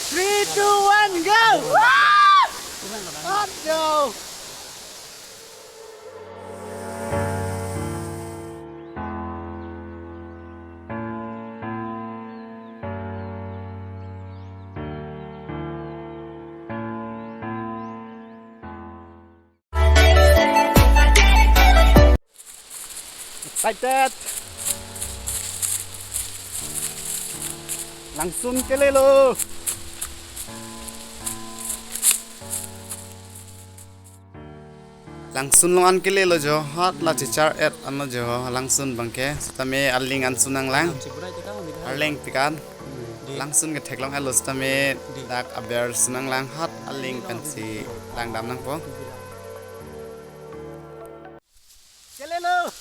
3, 2, 1, go! Let's go! Excited! Langsung ke lelo. Langsung longan ke lelo jo hot la chichar et ano jo langsung bangke stame aling an sunang lang arleng pikan langsung ke theklong elo stame dak aber sunang lang hot aling pensi lang dam nang po ke lelo.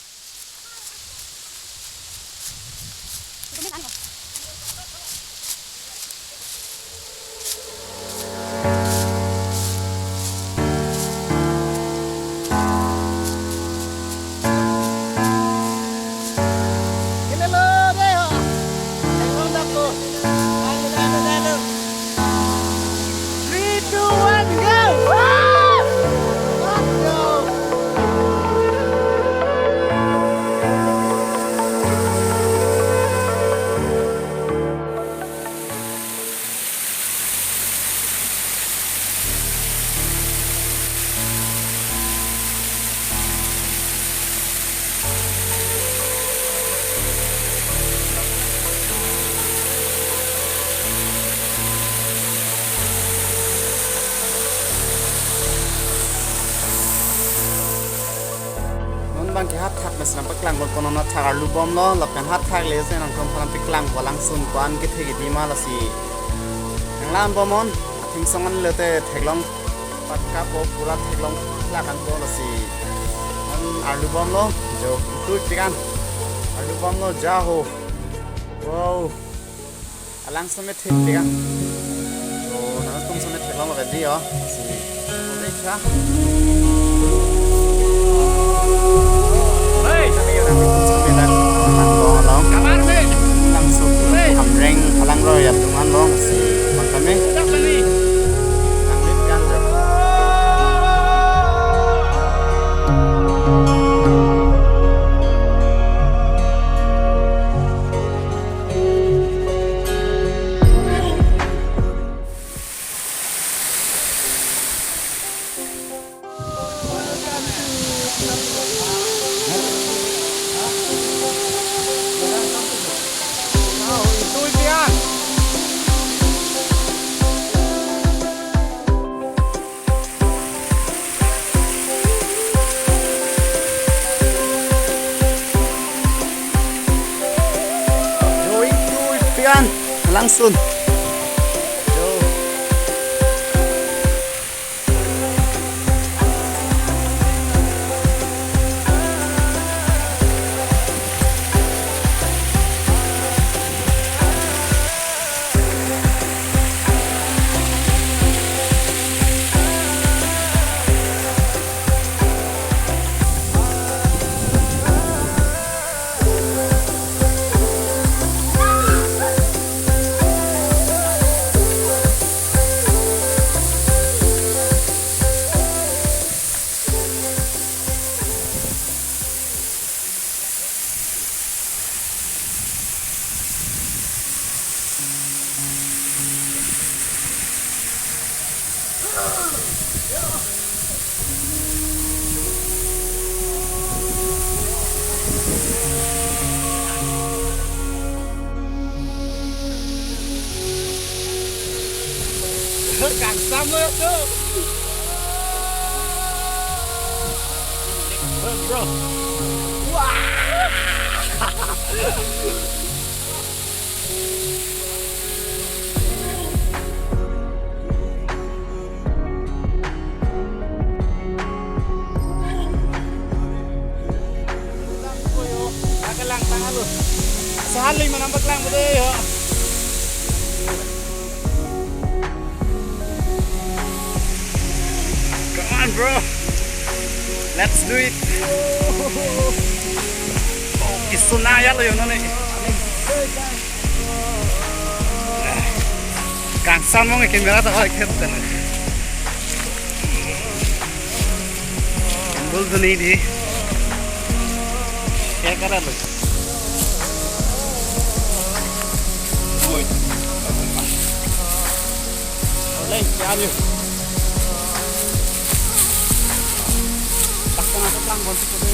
Bang ke hat thak mes nampak lang bol kono na thak arlu bom lo lapen hat thak le se nang kom phalam piklang walang sun kwan ke thegi di ma la si nang lam bomon athing songan le te theklong pat ka po pura theklong la kan ko la si an arlu bom lo jo tu pikan arlu bom lo ja ho wow alang some thek pikan so na kom some theklong la di yo si dei cha Hamreng alang roy at tuman lo si kami langsung càng xăm nữa chứ. Bro. Wow. Lang tangan lu. Saling menambah lang betul ya. Come on, bro. Let's do it. Oh, isunaya lo yun nih. Kangsan mo ng camera sa kaya kita na. Ambul to नहीं दी. क्या कर रहा है? Oleh, क्या आलू? Takkan aku pelang bonti kode.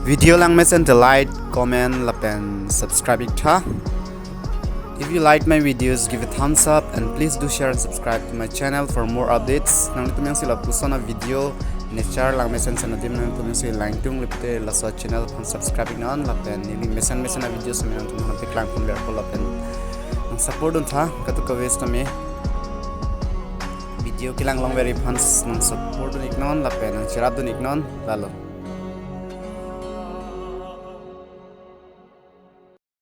Video lang mesen to like, comment, lapen subscribe tha. If you like my videos, give a thumbs up and please do share and subscribe to my channel for more updates. Nang tumyang sila pusona video nature lang mesen sa nadim nang tumyang sila lang tung lipte la sa channel pun subscribing non lapen nili mesen na video sa minang tumyang piklang pun ber ko lapen ang support un tha katu ka waste me video kilang long very fans nang support un iknon lapen ang sirad un iknon lalo